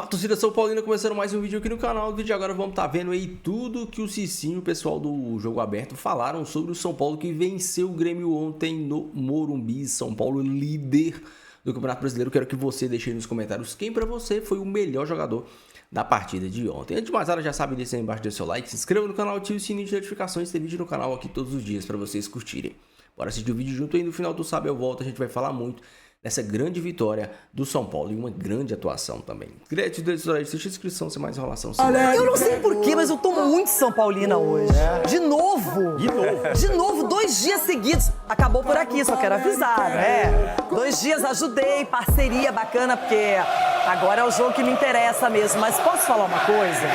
Fala, torcida São Paulina, começando mais um vídeo aqui no canal. No vídeo de agora vamos estar vendo aí tudo que o Cicinho e o pessoal do Jogo Aberto falaram sobre o São Paulo que venceu o Grêmio ontem no Morumbi. São Paulo líder do Campeonato Brasileiro. Quero que você deixe aí nos comentários quem pra você foi o melhor jogador da partida de ontem. Antes de mais nada, já sabe, deixa aí embaixo, deixa seu like, se inscreva no canal, ative o sininho de notificações, tem vídeo no canal aqui todos os dias pra vocês curtirem. Bora assistir o vídeo junto aí, no final do Sabe Eu Volto, a gente vai falar muito nessa grande vitória do São Paulo e uma grande atuação também. Gratidão, deixa a inscrição, sem mais enrolação. Eu não sei porquê, mas eu tô muito São Paulina hoje. De novo. De novo, 2 dias seguidos. Acabou por aqui, só quero avisar, né? 2 dias ajudei, parceria bacana, porque agora é o jogo que me interessa mesmo. Mas posso falar uma coisa?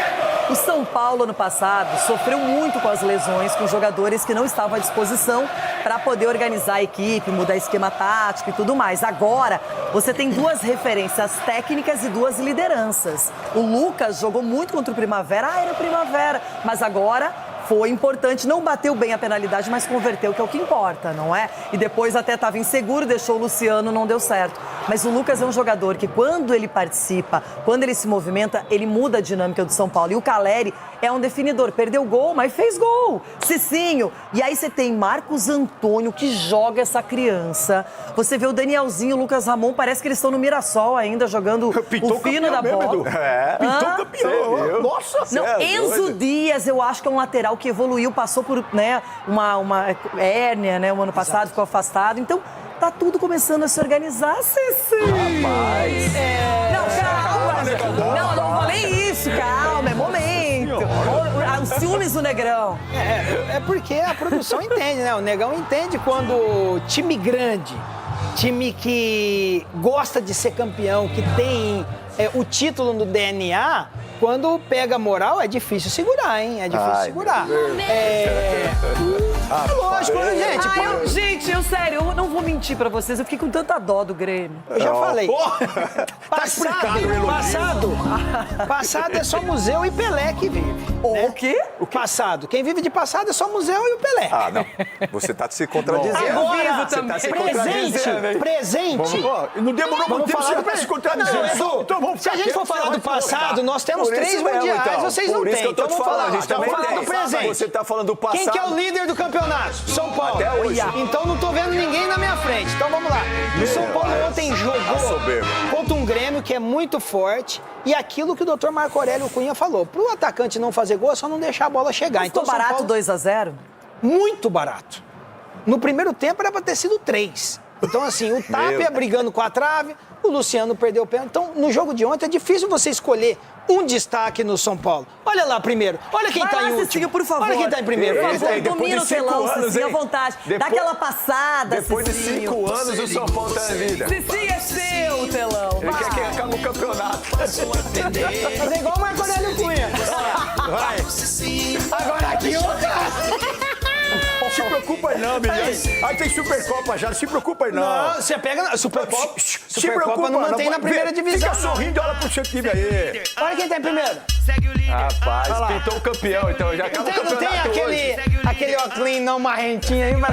O São Paulo, ano passado, sofreu muito com as lesões, com jogadores que não estavam à disposição para poder organizar a equipe, mudar esquema tático e tudo mais. Agora, você tem 2 referências técnicas e 2 lideranças. O Lucas jogou muito contra o Primavera, era Primavera, mas agora foi importante, não bateu bem a penalidade, mas converteu, que é o que importa, não é? E depois até estava inseguro, deixou o Luciano, não deu certo. Mas o Lucas é um jogador que quando ele participa, quando ele se movimenta, ele muda a dinâmica do São Paulo. E o Caleri é um definidor, perdeu gol, mas fez gol. Cicinho. E aí você tem Marcos Antônio, que joga essa criança. Você vê o Danielzinho, o Lucas Ramon, parece que eles estão no Mirassol ainda, jogando o fino da bola. Pintou campeão. Nossa, não, Enzo Dias, eu acho que é um lateral que evoluiu, passou por uma hérnia, né, o ano passado, ficou afastado. Então, tá tudo começando a se organizar, Cici. Rapaz. Não, calma. Não falei isso, calma, é momento. Os ciúmes do Negrão. É porque a produção entende, né? O Negão entende quando time grande, time que gosta de ser campeão, que tem o título no DNA, quando pega moral é difícil segurar, hein? É difícil segurar. É lógico, né, gente? Gente, eu sério, eu não vou mentir pra vocês, eu fiquei com tanta dó do Grêmio. Eu já falei. Passado é só museu e Pelé que vive. O quê? O passado. Quem vive de passado é só museu e o Pelé. Ah, não. Você tá se contradizendo. Agora, você tá se contradizendo. presente. Não demorou muito tempo falar pra se contradizer. Então, se a gente for falar do passado, nós temos 3 mundiais, vocês não têm. Então vamos falar. Vamos falar do presente. Você tá falando do passado. Quem que é o líder do campeonato? São Paulo. Até hoje. Então não tô vendo ninguém na minha frente. Então vamos lá. O São Paulo ontem jogou contra um Grêmio que é muito forte. E aquilo que o Dr. Marco Aurélio Cunha falou. Pro atacante não fazer gol, é só não deixar a bola chegar. Mas então, ficou barato 2-0? Muito barato. No primeiro tempo era pra ter sido 3. Então, assim, o Tapia brigando com a trave, o Luciano perdeu o pênalti. Então, no jogo de ontem, é difícil você escolher um destaque no São Paulo. Olha lá primeiro. Olha quem tá em último. Cicinho, por favor. Olha quem tá em primeiro. Por favor, Depois domina de o telão, 5 anos, Cicinho, à hein? vontade. Dá Depois- aquela passada, Depois de Cicinho. 5 anos, o São Paulo tá na vida. Cicinho é seu, o telão. Ele quer que acabe o campeonato. Mas é igual o Marco Aurélio Cunha. Vai. Agora aqui, ó. Se preocupa não, menino. Aí tem Supercopa já, não se preocupa não. Não, você pega na Supercopa. Se Supercopa não mantém na primeira divisão. Fica sorrindo, olha pro seu time aí. Olha quem tá em primeiro. Rapaz, pintou o campeão, então já acaba o Não tem campeonato hoje. aquele óculos não marrentinho aí, mas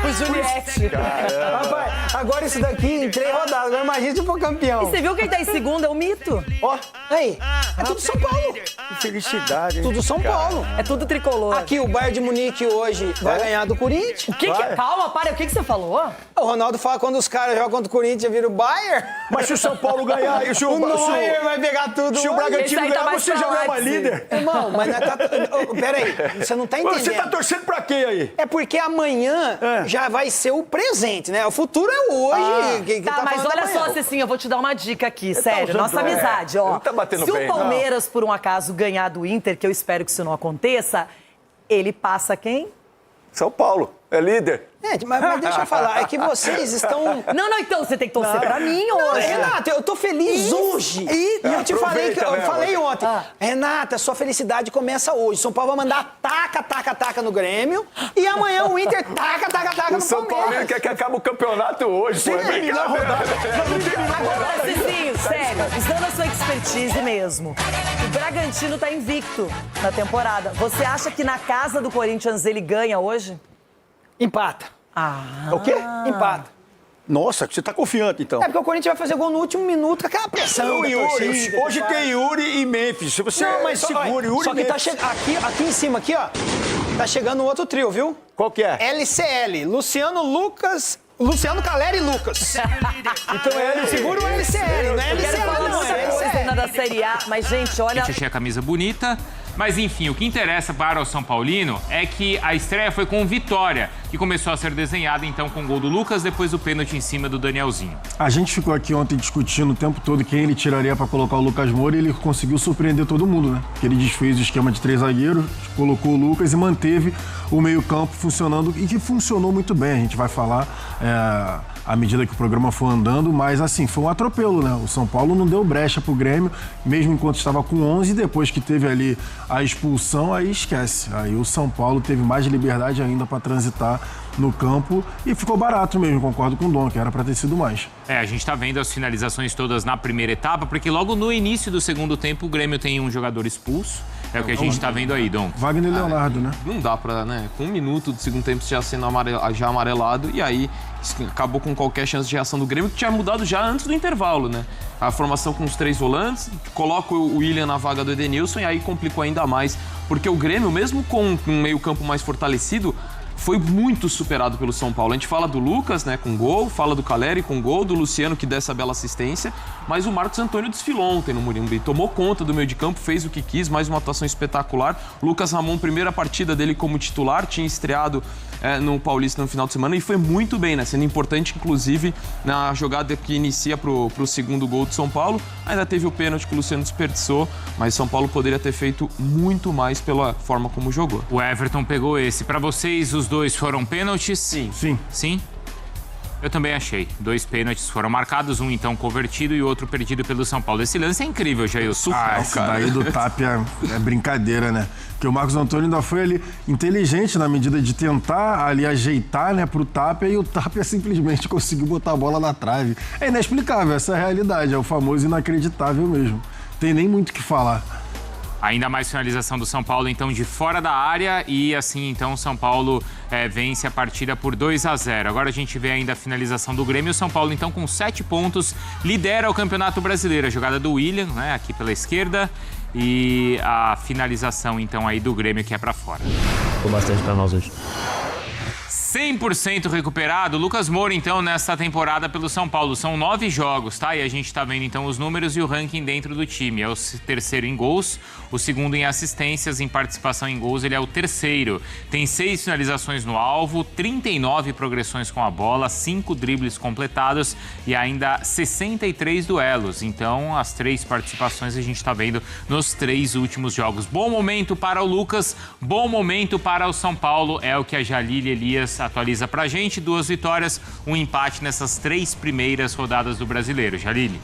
O Juliette. Rapaz, agora isso daqui em 3 rodadas. Agora imagina se for campeão. Você viu quem tá em segundo? É o Mito. Ó, aí. É tudo São Paulo. Felicidade, hein? Tudo São Paulo. É tudo tricolor. Aqui, o Bayern de Munique hoje vai ganhar do Corinthians. O que que é? Calma, para. O que você falou? O Ronaldo fala quando os caras jogam contra o Corinthians vira o Bayern. Mas se o São Paulo ganhar, e se O Neuer vai pegar tudo. se o Esse Bragantino aí tá ganhar, mais você pra já não é mais Leipzig. líder. Irmão, mas nós tá... Peraí, você não tá entendendo. Você tá torcendo pra quem aí? É porque amanhã já vai ser o presente, né? O futuro é hoje. Quem Tá, tá mas falando olha amanhã. só, Cicinho, eu vou te dar uma dica aqui, sério. usando Nossa droga. amizade, ó. Ele tá batendo Se bem, o Palmeiras, por um acaso, ganhar do Inter, que eu espero que isso não aconteça, ele passa quem? São Paulo, é líder. Gente, mas deixa eu falar, é que vocês estão... Não, então você tem que torcer pra mim hoje. Renata, eu tô feliz hoje. E eu te falei, Aproveita eu mesmo. falei ontem. Renata, sua felicidade começa hoje. São Paulo vai mandar taca no Grêmio. E amanhã o Inter taca O no São Paulo Palmeiras. quer que acabe o campeonato hoje. Pô, é brincadeira. Agora, Cicinho, sério, usando a sua expertise mesmo, o Bragantino tá invicto na temporada. Você acha que na casa do Corinthians ele ganha hoje? Empata. Ah. O quê? Empata. Nossa, você tá confiante, então. É porque o Corinthians vai fazer gol no último minuto com aquela pressão. O Yuri, hoje tem Yuri e Memphis. Se você segura Yuri só que tá aqui em cima, aqui, ó, tá chegando um outro trio, viu? Qual que é? LCL, Luciano Caleri e Lucas. Então é Segura o LCL, não é LCL, não é LCL. Da Série A, mas, gente, olha... Eu achei a camisa bonita, mas enfim, o que interessa para o São Paulino é que a estreia foi com vitória, que começou a ser desenhada então com o gol do Lucas, depois do pênalti em cima do Danielzinho. A gente ficou aqui ontem discutindo o tempo todo quem ele tiraria para colocar o Lucas Moura e ele conseguiu surpreender todo mundo, né? Porque ele desfez o esquema de 3 zagueiros, colocou o Lucas e manteve o meio-campo funcionando e que funcionou muito bem. A gente vai falar à medida que o programa for andando, mas assim, foi um atropelo, né? O São Paulo não deu brecha pro Grêmio, mesmo enquanto estava com 11, depois que teve ali a expulsão, aí esquece. Aí o São Paulo teve mais liberdade ainda para transitar no campo e ficou barato mesmo, concordo com o Dom, que era para ter sido mais. A gente tá vendo as finalizações todas na primeira etapa, porque logo no início do segundo tempo o Grêmio tem um jogador expulso. É o que a gente tá vendo aí, Dom. Wagner Leonardo, né? Não dá pra, né? Com 1 minuto do segundo tempo já sendo já amarelado, e aí acabou com qualquer chance de reação do Grêmio, que tinha mudado já antes do intervalo, né? A formação com os 3 volantes, coloca o William na vaga do Edenilson e aí complicou ainda mais, porque o Grêmio, mesmo com um meio-campo mais fortalecido, foi muito superado pelo São Paulo. A gente fala do Lucas, né, com gol, fala do Caleri com gol, do Luciano, que dá essa bela assistência, mas o Marcos Antônio desfilou ontem no Morumbi, tomou conta do meio de campo, fez o que quis, mais uma atuação espetacular. Lucas Ramon, primeira partida dele como titular, tinha estreado no Paulista no final de semana e foi muito bem, né, sendo importante, inclusive, na jogada que inicia pro segundo gol do São Paulo. Ainda teve o pênalti que o Luciano desperdiçou, mas São Paulo poderia ter feito muito mais pela forma como jogou. O Everton pegou esse. Pra vocês, os 2 foram pênaltis? Sim. Sim? Eu também achei. 2 pênaltis foram marcados, um então convertido e o outro perdido pelo São Paulo. Esse lance é incrível, Jair. Esse daí do Tapia é brincadeira, né? Porque o Marcos Antônio ainda foi ali inteligente na medida de tentar ali ajeitar, né, pro Tapia, e o Tapia simplesmente conseguiu botar a bola na trave. É inexplicável, essa é a realidade, é o famoso inacreditável mesmo. Tem nem muito o que falar. Ainda mais finalização do São Paulo, então, de fora da área, e assim, então, o São Paulo vence a partida por 2-0. Agora a gente vê ainda a finalização do Grêmio. O São Paulo, então, com 7 pontos, lidera o Campeonato Brasileiro. A jogada do William, né, aqui pela esquerda, e a finalização, então, aí do Grêmio, que é pra fora. Ficou bastante pra nós hoje. 100% recuperado, Lucas Moura, então, nesta temporada pelo São Paulo. São 9 jogos, tá? E a gente tá vendo, então, os números e o ranking dentro do time. É o terceiro em gols, o segundo em assistências, em participação em gols, ele é o terceiro. Tem 6 finalizações no alvo, 39 progressões com a bola, 5 dribles completados e ainda 63 duelos. Então, as 3 participações a gente tá vendo nos 3 últimos jogos. Bom momento para o Lucas, bom momento para o São Paulo, é o que a Jalile Elias atualiza pra gente. 2 vitórias, um empate nessas 3 primeiras rodadas do Brasileiro. Jalile.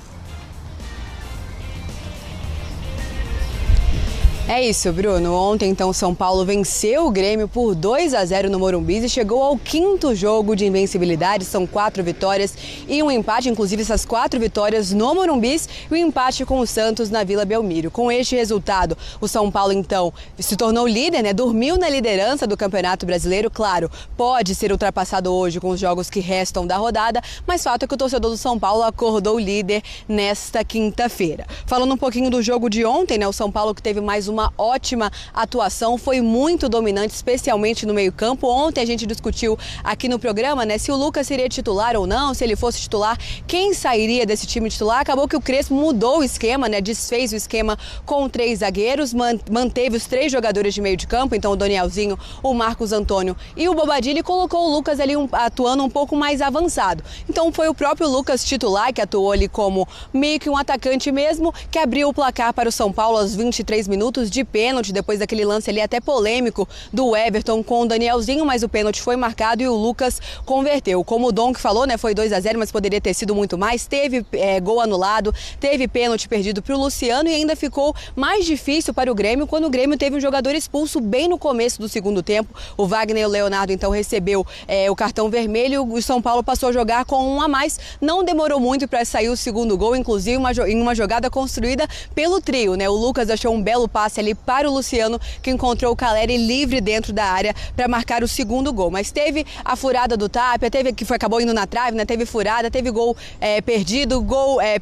É isso, Bruno. Ontem, então, o São Paulo venceu o Grêmio por 2-0 no Morumbi e chegou ao 5º jogo de invencibilidade. São 4 vitórias e um empate, inclusive essas 4 vitórias no Morumbi e o empate com o Santos na Vila Belmiro. Com este resultado, o São Paulo, então, se tornou líder, né? Dormiu na liderança do Campeonato Brasileiro. Claro, pode ser ultrapassado hoje com os jogos que restam da rodada, mas fato é que o torcedor do São Paulo acordou líder nesta quinta-feira. Falando um pouquinho do jogo de ontem, né? O São Paulo que teve mais uma ótima atuação, foi muito dominante, especialmente no meio-campo. Ontem a gente discutiu aqui no programa, né, se o Lucas seria titular ou não, se ele fosse titular, quem sairia desse time titular. Acabou que o Crespo mudou o esquema, né, desfez o esquema com 3 zagueiros, manteve os 3 jogadores de meio de campo, então o Danielzinho, o Marcos Antônio e o Bobadilha, e colocou o Lucas ali atuando um pouco mais avançado. Então foi o próprio Lucas titular que atuou ali como meio que um atacante mesmo, que abriu o placar para o São Paulo aos 23 minutos de pênalti, depois daquele lance ali até polêmico do Everton com o Danielzinho, mas o pênalti foi marcado e o Lucas converteu. Como o Dom que falou, né, foi 2-0, mas poderia ter sido muito mais. Teve gol anulado, teve pênalti perdido para o Luciano e ainda ficou mais difícil para o Grêmio quando o Grêmio teve um jogador expulso bem no começo do segundo tempo. O Wagner Leonardo, então, recebeu o cartão vermelho. O São Paulo passou a jogar com 1 a mais. Não demorou muito para sair o segundo gol, inclusive em uma jogada construída pelo trio, né? O Lucas achou um belo passe passe ali para o Luciano, que encontrou o Caleri livre dentro da área para marcar o segundo gol. Mas teve a furada do Tapia, acabou indo na trave, né? Teve furada, teve gol perdido,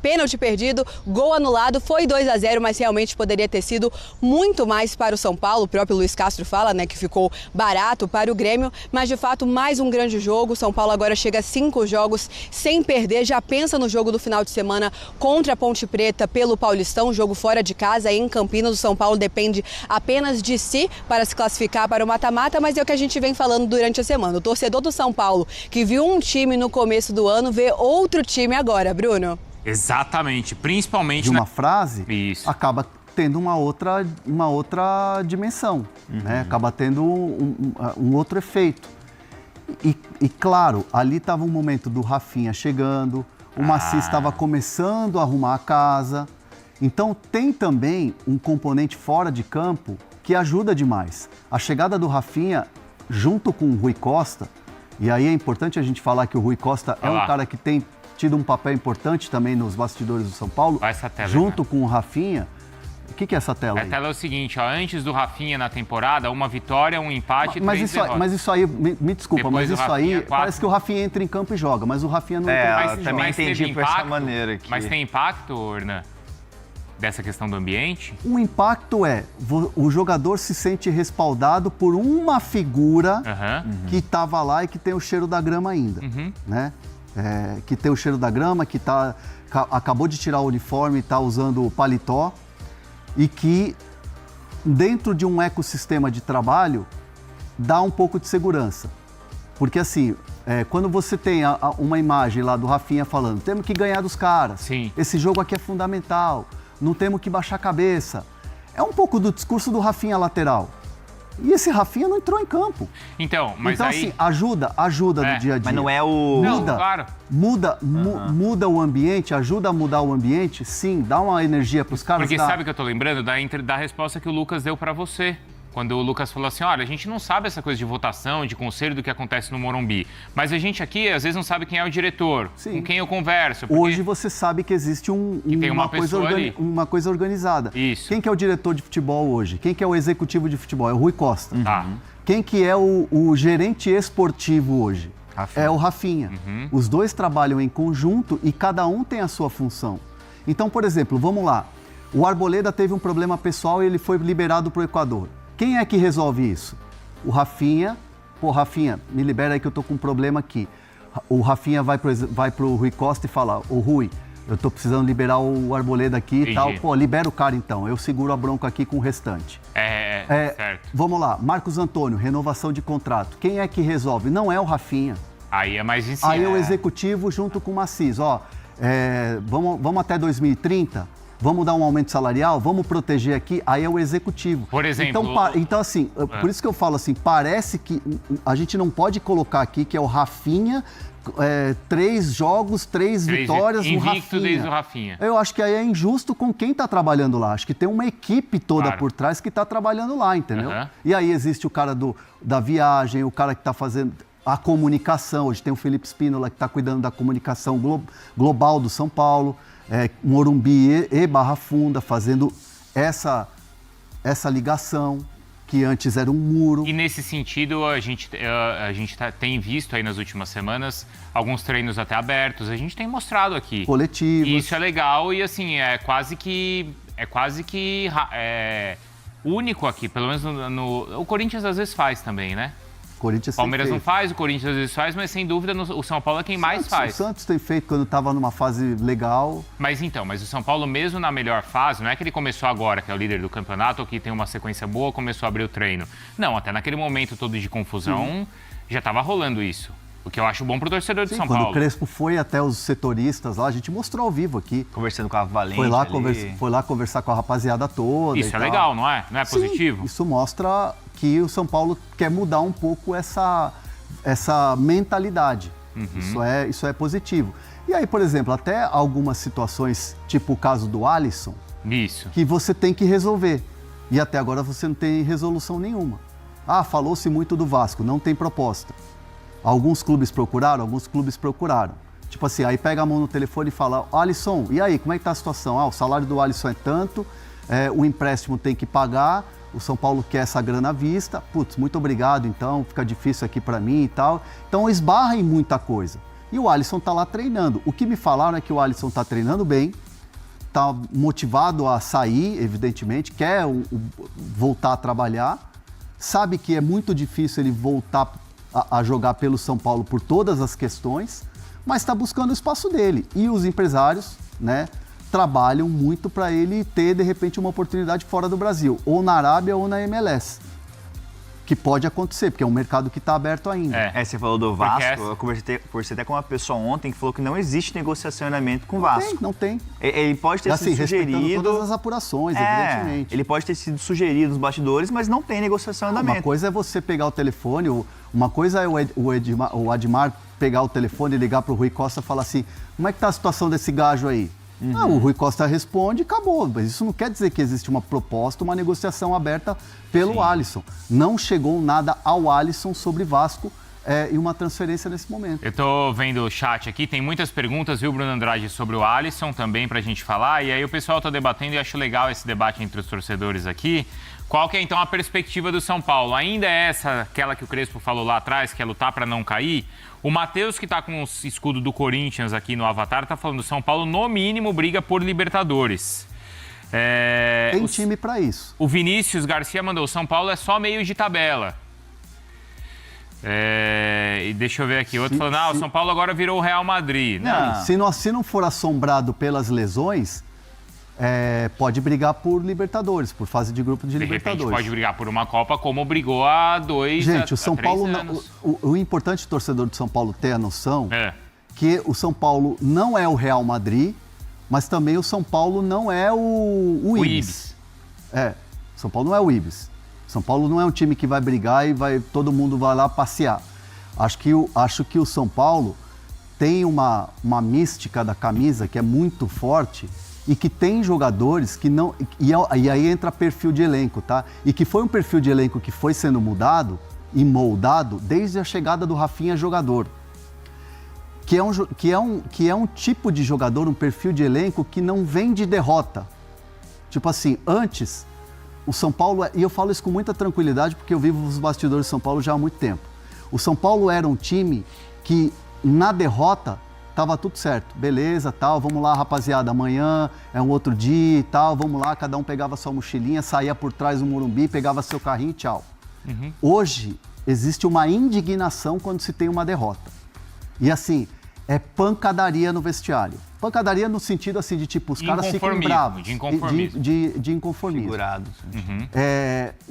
pênalti perdido, gol anulado. Foi 2-0, mas realmente poderia ter sido muito mais para o São Paulo. O próprio Luiz Castro fala, né, que ficou barato para o Grêmio, mas de fato mais um grande jogo. O São Paulo agora chega a 5 jogos sem perder, já pensa no jogo do final de semana contra a Ponte Preta pelo Paulistão, jogo fora de casa em Campinas. O São Paulo depende apenas de si para se classificar para o mata-mata, mas é o que a gente vem falando durante a semana. O torcedor do São Paulo, que viu um time no começo do ano, vê outro time agora, Bruno. Exatamente, principalmente de uma frase, acaba tendo uma outra dimensão, né? Acaba tendo um outro efeito. E claro, ali estava um momento do Rafinha chegando, o Maci estava começando a arrumar a casa. Então tem também um componente fora de campo que ajuda demais. A chegada do Rafinha junto com o Rui Costa, e aí é importante a gente falar que o Rui Costa é um cara que tem tido um papel importante também nos bastidores do São Paulo, junto com o Rafinha. O que é essa tela aí? A tela é o seguinte, ó, antes do Rafinha na temporada, uma vitória, um empate e 3 derrotas. Mas isso aí, me desculpa, depois mas isso aí, parece que o Rafinha entra em campo e joga, mas o Rafinha não entra em campo e joga. Também entendi por essa maneira aqui. Mas tem impacto, Hernan, dessa questão do ambiente? O impacto o jogador se sente respaldado por uma figura que estava lá e que tem o cheiro da grama ainda, né? Que tem o cheiro da grama, que acabou de tirar o uniforme e está usando o paletó, e que dentro de um ecossistema de trabalho dá um pouco de segurança. Porque assim, quando você tem uma imagem lá do Rafinha falando, temos que ganhar dos caras, esse jogo aqui é fundamental, não temos que baixar a cabeça. É um pouco do discurso do Rafinha lateral. E esse Rafinha não entrou em campo. Então, mas aí... assim, ajuda no dia a dia. Mas não é o... Muda, claro. Muda o ambiente, ajuda a mudar o ambiente, sim, dá uma energia para os caras. Porque sabe o que eu tô lembrando? Da resposta que o Lucas deu para você. Quando o Lucas falou assim, olha, a gente não sabe essa coisa de votação, de conselho do que acontece no Morumbi. Mas a gente aqui, às vezes, não sabe quem é o diretor, com quem eu converso. Porque... Hoje você sabe que existe uma coisa organizada. Isso. Quem que é o diretor de futebol hoje? Quem que é o executivo de futebol? É o Rui Costa. Quem que é o gerente esportivo hoje? Rafinha. É o Rafinha. Os dois trabalham em conjunto e cada um tem a sua função. Então, por exemplo, vamos lá. O Arboleda teve um problema pessoal e ele foi liberado para o Equador. Quem é que resolve isso? O Rafinha. Pô, Rafinha, me libera aí que eu tô com um problema aqui. O Rafinha vai pro Rui Costa e fala, ô Rui, eu tô precisando liberar o Arboleda aqui e tal. Pô, libera o cara então, eu seguro a bronca aqui com o restante. Certo. Vamos lá, Marcos Antônio, renovação de contrato. Quem é que resolve? Não é o Rafinha. Aí é mais em cima. Aí é o executivo junto com o Macis. Ó, vamos até 2030... Vamos dar um aumento salarial, vamos proteger aqui, aí é o executivo. Por exemplo... Então assim, por isso que eu falo assim, parece que a gente não pode colocar aqui que é o Rafinha, 3 jogos, 3 vitórias no Rafinha. Desde o Rafinha. Eu acho que aí é injusto com quem está trabalhando lá. Acho que tem uma equipe toda por trás que está trabalhando lá, entendeu? E aí existe o cara da viagem, o cara que está fazendo... a comunicação, hoje tem o Felipe Spínola que está cuidando da comunicação global do São Paulo, Morumbi e Barra Funda, fazendo essa ligação, que antes era um muro. E nesse sentido, a gente tem visto aí nas últimas semanas alguns treinos até abertos, a gente tem mostrado aqui. Coletivos. E isso é legal e assim, é quase que único aqui, pelo menos o Corinthians às vezes faz também, né? O Palmeiras não faz, o Corinthians às vezes faz, mas sem dúvida o São Paulo é quem mais faz. O Santos tem feito quando estava numa fase legal. Mas o São Paulo mesmo na melhor fase, não é que ele começou agora, que é o líder do campeonato, ou que tem uma sequência boa, começou a abrir o treino. Não, até naquele momento todo de confusão, já estava rolando isso. O que eu acho bom pro torcedor de São Paulo. Quando o Crespo foi até os setoristas lá, a gente mostrou ao vivo aqui. Conversando com a Valente Foi lá conversar com a rapaziada toda. Isso é legal, não é? Não é positivo? Isso mostra que o São Paulo quer mudar um pouco essa mentalidade. Isso é positivo. E aí, por exemplo, até algumas situações, tipo o caso do Alisson, que você tem que resolver. E até agora você não tem resolução nenhuma. Falou-se muito do Vasco, não tem proposta. Alguns clubes procuraram, Tipo assim, aí pega a mão no telefone e fala, Alisson, e aí, como é que tá a situação? O salário do Alisson é tanto, o empréstimo tem que pagar, o São Paulo quer essa grana à vista, putz, muito obrigado, então fica difícil aqui para mim e tal. Então esbarra em muita coisa. E o Alisson tá lá treinando. O que me falaram é que o Alisson tá treinando bem, tá motivado a sair, evidentemente, quer voltar a trabalhar, sabe que é muito difícil ele voltar a jogar pelo São Paulo por todas as questões, mas está buscando o espaço dele. E os empresários, né, trabalham muito para ele ter, de repente, uma oportunidade fora do Brasil, ou na Arábia ou na MLS. Que pode acontecer, porque é um mercado que está aberto ainda. Você falou do Vasco, eu conversei até com uma pessoa ontem que falou que não existe negociação em andamento com o Vasco. Não tem. Ele pode ter sido sugerido... todas as apurações, evidentemente. Ele pode ter sido sugerido nos bastidores, mas não tem negociação em andamento. Uma coisa é você pegar o telefone, uma coisa é o Admar pegar o telefone e ligar para o Rui Costa e falar assim, como é que está a situação desse gajo aí? O Rui Costa responde e acabou. Mas isso não quer dizer que existe uma proposta, uma negociação aberta pelo Alisson. Não chegou nada ao Alisson sobre Vasco e uma transferência nesse momento. Eu tô vendo o chat aqui, tem muitas perguntas, viu, Bruno Andrade, sobre o Alisson também pra gente falar. E aí o pessoal tá debatendo e acho legal esse debate entre os torcedores aqui. Qual que é, então, a perspectiva do São Paulo? Ainda é aquela que o Crespo falou lá atrás, que é lutar para não cair? O Matheus, que está com o escudo do Corinthians aqui no Avatar, está falando que o São Paulo, no mínimo, briga por Libertadores. Tem time para isso. O Vinícius Garcia mandou, o São Paulo é só meio de tabela. E deixa eu ver aqui, outro falando, o São Paulo agora virou o Real Madrid. Não. Se não for assombrado pelas lesões... pode brigar por Libertadores, por fase de grupo de Libertadores. De repente pode brigar por uma Copa, como brigou há 2 anos. Gente, o São Paulo, o importante torcedor do São Paulo ter a noção que o São Paulo não é o Real Madrid, mas também o São Paulo não é o Ibis. São Paulo não é o Ibis. São Paulo não é um time que vai brigar e todo mundo vai lá passear. Acho que o São Paulo tem uma mística da camisa que é muito forte, e que tem jogadores que não... E aí entra perfil de elenco, tá? E que foi um perfil de elenco que foi sendo mudado e moldado desde a chegada do Rafinha jogador. Que é um tipo de jogador, um perfil de elenco que não vem de derrota. Tipo assim, antes, o São Paulo... E eu falo isso com muita tranquilidade porque eu vivo os bastidores de São Paulo já há muito tempo. O São Paulo era um time que, na derrota... Tava tudo certo, beleza, tal, vamos lá, rapaziada, amanhã é um outro dia e tal, vamos lá, cada um pegava sua mochilinha, saía por trás do Morumbi, pegava seu carrinho e tchau. Hoje, existe uma indignação quando se tem uma derrota. E assim, é pancadaria no vestiário. Pancadaria no sentido assim de tipo, os caras ficam bravos. De inconformismo. De inconformismo. Segurados.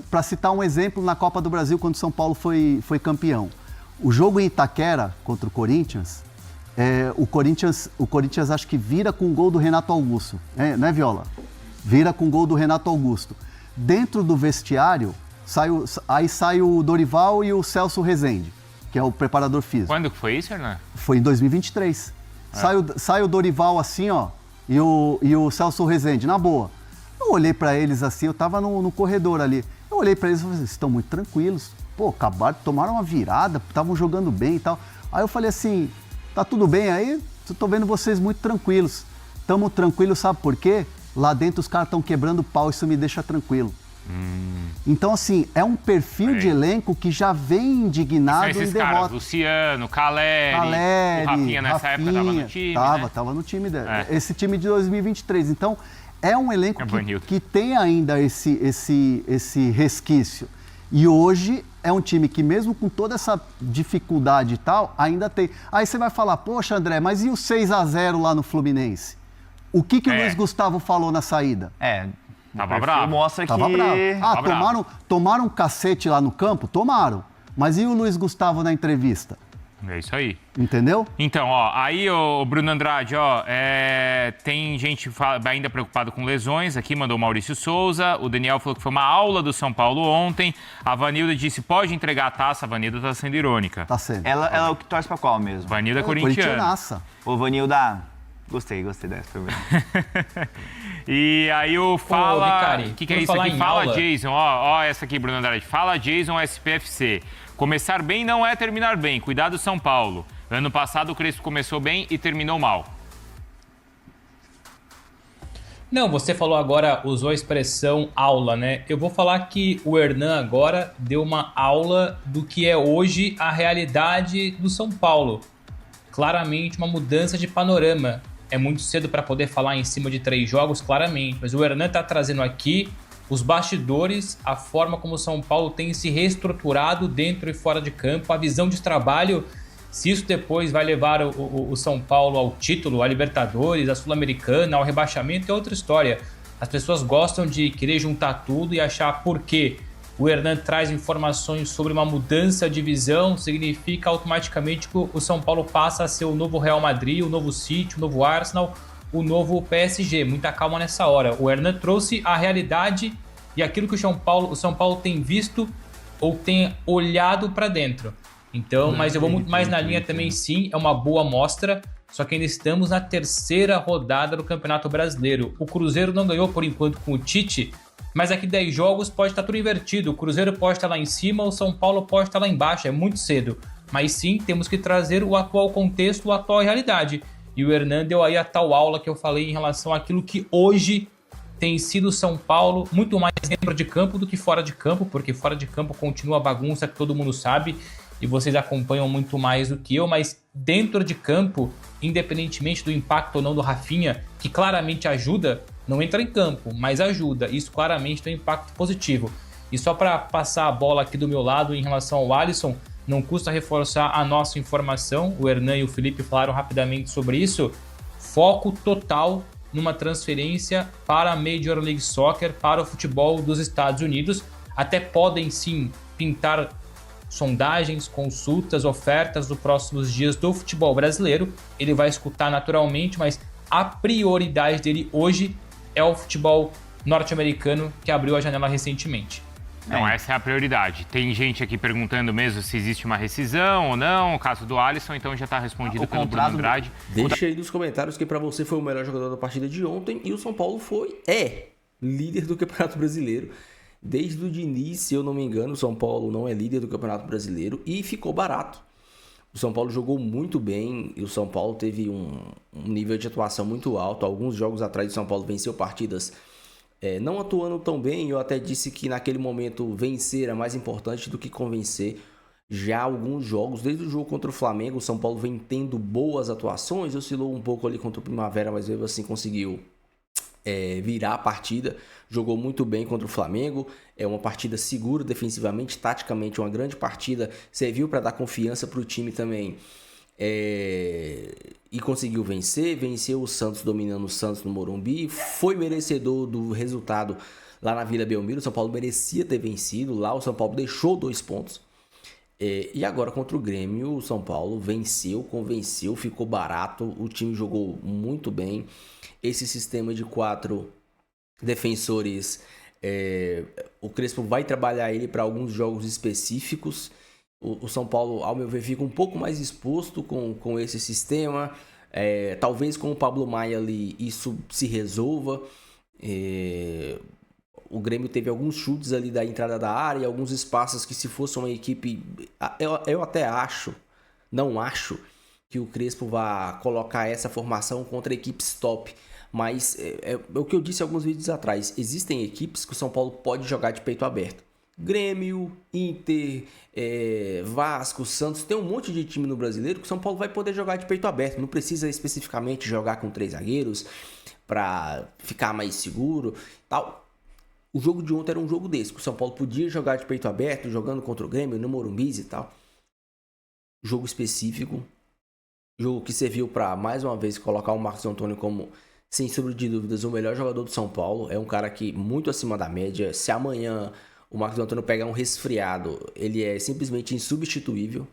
Para citar um exemplo, na Copa do Brasil, quando o São Paulo foi campeão. O jogo em Itaquera contra o Corinthians... O Corinthians acho que vira com o gol do Renato Augusto, né, Viola? Vira com o gol do Renato Augusto. Dentro do vestiário, sai o Dorival e o Celso Rezende, que é o preparador físico. Quando foi isso, Hernan? Foi em 2023. Sai o Dorival assim, ó, e o Celso Rezende, na boa. Eu olhei para eles assim, eu tava no corredor ali. Eu olhei para eles e falei, vocês estão muito tranquilos. Pô, tomaram uma virada, estavam jogando bem e tal. Aí eu falei assim... Tá tudo bem aí? Eu tô vendo vocês muito tranquilos. Tamo tranquilos, sabe por quê? Lá dentro os caras estão quebrando pau, isso me deixa tranquilo. Então, assim, é um perfil de elenco que já vem indignado em derrota. Caras, Luciano, Caleri, o Rafinha nessa época tava no time, Tava no time dele. Esse time de 2023. Então, é um elenco que tem ainda esse resquício. E hoje é um time que mesmo com toda essa dificuldade e tal, ainda tem. Aí você vai falar, poxa André, mas e o 6-0 lá no Fluminense? O que o Luiz Gustavo falou na saída? Tava bravo. Mostra que... Tava bravo. Tomaram um cacete lá no campo? Tomaram. Mas e o Luiz Gustavo na entrevista? É isso aí. Entendeu? Então, aí o Bruno Andrade, tem gente ainda preocupada com lesões. Aqui mandou o Maurício Souza. O Daniel falou que foi uma aula do São Paulo ontem. A Vanilda disse, pode entregar a taça. A Vanilda tá sendo irônica. Tá sendo. Ela é o que torce pra qual mesmo? Vanilda corintiana. Ô, Vanilda, gostei dessa. Foi bem. E aí o Fala... O que é isso aqui? Fala aula. Jason. Essa aqui, Bruno Andrade. Fala Jason SPFC. Começar bem não é terminar bem. Cuidado, São Paulo. Ano passado o Crespo começou bem e terminou mal. Não, você falou agora, usou a expressão aula, né? Eu vou falar que o Hernan agora deu uma aula do que é hoje a realidade do São Paulo. Claramente uma mudança de panorama. É muito cedo para poder falar em cima de 3 jogos, claramente. Mas o Hernan está trazendo aqui os bastidores, a forma como o São Paulo tem se reestruturado dentro e fora de campo, a visão de trabalho. Se isso depois vai levar o São Paulo ao título, à Libertadores, à Sul-Americana, ao rebaixamento, é outra história. As pessoas gostam de querer juntar tudo e achar por quê. O Hernan traz informações sobre uma mudança de visão, significa automaticamente que o São Paulo passa a ser o novo Real Madrid, o novo City, o novo Arsenal, o novo PSG. Muita calma nessa hora. O Hernan trouxe a realidade e aquilo que o São Paulo tem visto ou tem olhado para dentro. Então, mas eu vou muito mais na linha também, sim, é uma boa amostra, só que ainda estamos na 3ª rodada do Campeonato Brasileiro. O Cruzeiro não ganhou por enquanto com o Tite, mas aqui 10 jogos pode estar tudo invertido. O Cruzeiro pode estar lá em cima, o São Paulo pode estar lá embaixo, é muito cedo. Mas sim, temos que trazer o atual contexto, a atual realidade. E o Hernan deu aí a tal aula que eu falei em relação àquilo que hoje tem sido o São Paulo, muito mais dentro de campo do que fora de campo, porque fora de campo continua a bagunça que todo mundo sabe, e vocês acompanham muito mais do que eu, mas dentro de campo, independentemente do impacto ou não do Rafinha, que claramente ajuda, não entra em campo, mas ajuda, isso claramente tem um impacto positivo. E só para passar a bola aqui do meu lado em relação ao Alisson, não custa reforçar a nossa informação, o Hernan e o Felipe falaram rapidamente sobre isso, foco total numa transferência para a Major League Soccer, para o futebol dos Estados Unidos. Até podem sim pintar sondagens, consultas, ofertas dos próximos dias do futebol brasileiro. Ele vai escutar naturalmente, mas a prioridade dele hoje é o futebol norte-americano, que abriu a janela recentemente. Não, essa é a prioridade. Tem gente aqui perguntando mesmo se existe uma rescisão ou não, o caso do Alisson, então já está respondido pelo Bruno Andrade. Deixa aí nos comentários que para você foi o melhor jogador da partida de ontem e o São Paulo é líder do Campeonato Brasileiro. Desde o Diniz, se eu não me engano, o São Paulo não é líder do Campeonato Brasileiro e ficou barato. O São Paulo jogou muito bem e o São Paulo teve um nível de atuação muito alto. Alguns jogos atrás o São Paulo venceu partidas não atuando tão bem. Eu até disse que naquele momento vencer é mais importante do que convencer. Já alguns jogos, desde o jogo contra o Flamengo, o São Paulo vem tendo boas atuações. Oscilou um pouco ali contra o Primavera, mas mesmo assim conseguiu virar a partida. Jogou muito bem contra o Flamengo. É uma partida segura defensivamente, taticamente uma grande partida. Serviu para dar confiança para o time também. E conseguiu vencer. Venceu o Santos, dominando o Santos no Morumbi. Foi merecedor do resultado lá na Vila Belmiro. O São Paulo merecia ter vencido. Lá o São Paulo deixou 2 pontos. E agora contra o Grêmio, o São Paulo venceu, convenceu, ficou barato. O time jogou muito bem. Esse sistema de 4 defensores, o Crespo vai trabalhar ele para alguns jogos específicos. O São Paulo, ao meu ver, fica um pouco mais exposto com esse sistema. Talvez com o Pablo Maia ali isso se resolva. O Grêmio teve alguns chutes ali da entrada da área, alguns espaços que, se fosse uma equipe... Eu até não acho que o Crespo vá colocar essa formação contra equipes top. Mas é o que eu disse alguns vídeos atrás. Existem equipes que o São Paulo pode jogar de peito aberto. Grêmio, Inter, Vasco, Santos. Tem um monte de time no Brasileiro que o São Paulo vai poder jogar de peito aberto. Não precisa especificamente jogar com 3 zagueiros para ficar mais seguro, tal. O jogo de ontem era um jogo desse, que o São Paulo podia jogar de peito aberto, jogando contra o Grêmio, no Morumbi e tal. Jogo específico. Jogo que serviu para, mais uma vez, colocar o Marcos Antônio como, sem sombra de dúvidas, o melhor jogador do São Paulo. É um cara que muito acima da média. Se amanhã o Marcos Antônio pegar um resfriado, ele é simplesmente insubstituível.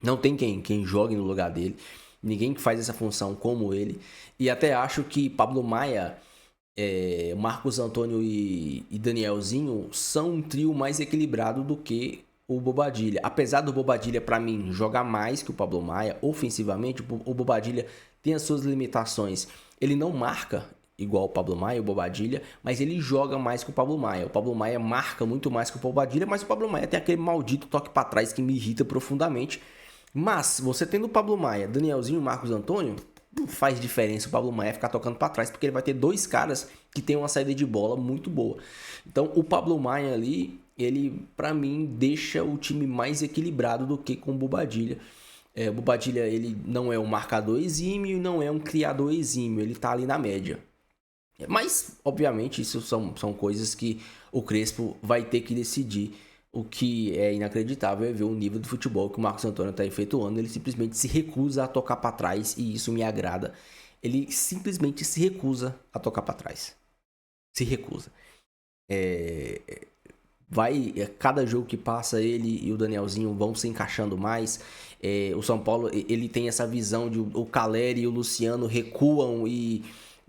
Não tem quem jogue no lugar dele. Ninguém que faz essa função como ele. E até acho que Pablo Maia... Marcos Antônio e Danielzinho são um trio mais equilibrado do que o Bobadilla. Apesar do Bobadilla, para mim, jogar mais que o Pablo Maia ofensivamente, o Bobadilla tem as suas limitações. Ele não marca igual o Pablo Maia, o Bobadilla, mas ele joga mais que o Pablo Maia. O Pablo Maia marca muito mais que o Bobadilla, mas o Pablo Maia tem aquele maldito toque para trás que me irrita profundamente. Mas você tendo o Pablo Maia, Danielzinho e Marcos Antônio, não faz diferença o Pablo Maia ficar tocando para trás, porque ele vai ter 2 caras que tem uma saída de bola muito boa. Então, o Pablo Maia ali, ele, para mim, deixa o time mais equilibrado do que com o Bobadilla. O Bobadilla, ele não é um marcador exímio, não é um criador exímio, ele tá ali na média. Mas, obviamente, isso são coisas que o Crespo vai ter que decidir. O que é inacreditável é ver o nível de futebol que o Marcos Antônio está efetuando. Ele simplesmente se recusa a tocar para trás e isso me agrada. Ele simplesmente se recusa a tocar para trás. Se recusa. Cada jogo que passa, ele e o Danielzinho vão se encaixando mais. O São Paulo, ele tem essa visão de o Caleri e o Luciano recuam e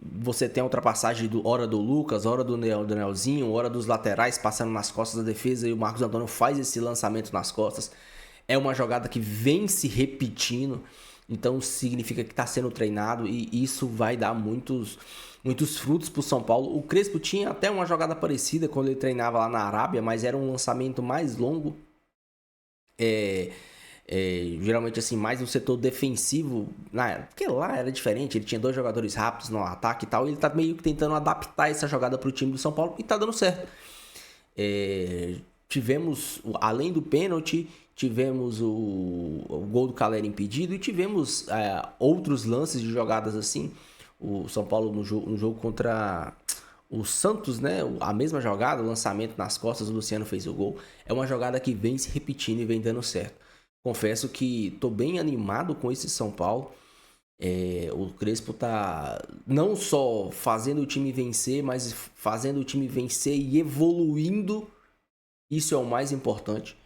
você tem a ultrapassagem hora do Lucas, hora do Danielzinho, hora dos laterais passando nas costas da defesa e o Marcos Antônio faz esse lançamento nas costas. É uma jogada que vem se repetindo, então significa que está sendo treinado e isso vai dar muitos frutos para o São Paulo. O Crespo tinha até uma jogada parecida quando ele treinava lá na Arábia, mas era um lançamento mais longo. Geralmente assim, mais no setor defensivo, porque lá era diferente, ele tinha 2 jogadores rápidos no ataque e tal, e ele tá meio que tentando adaptar essa jogada pro time do São Paulo e tá dando certo. Tivemos, além do pênalti, tivemos o gol do Caleri impedido e tivemos outros lances de jogadas assim. O São Paulo no jogo contra o Santos, né? A mesma jogada, o lançamento nas costas, o Luciano fez o gol. É uma jogada que vem se repetindo e vem dando certo. Confesso que estou bem animado com esse São Paulo. O Crespo tá não só fazendo o time vencer, mas fazendo o time vencer e evoluindo. Isso é o mais importante.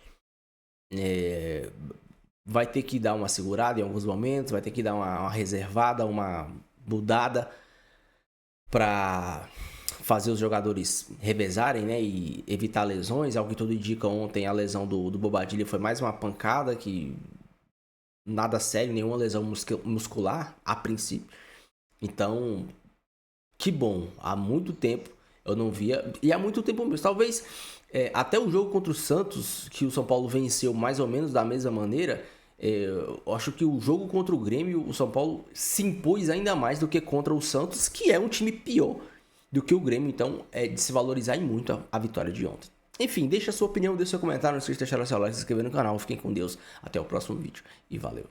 Vai ter que dar uma segurada em alguns momentos, vai ter que dar uma reservada, uma mudada para fazer os jogadores revezarem, né, e evitar lesões. Algo que tudo indica, ontem a lesão do Bobadilla foi mais uma pancada, que nada sério, nenhuma lesão muscular a princípio. Então, que bom, há muito tempo eu não via, e há muito tempo mesmo, talvez até o jogo contra o Santos, que o São Paulo venceu mais ou menos da mesma maneira, eu acho que o jogo contra o Grêmio, o São Paulo se impôs ainda mais do que contra o Santos, que é um time pior do que o Grêmio, então é de se valorizar muito a vitória de ontem. Enfim, deixa a sua opinião, deixa seu comentário, não esqueça de deixar o seu like, se inscrever no canal, fiquem com Deus, até o próximo vídeo e valeu!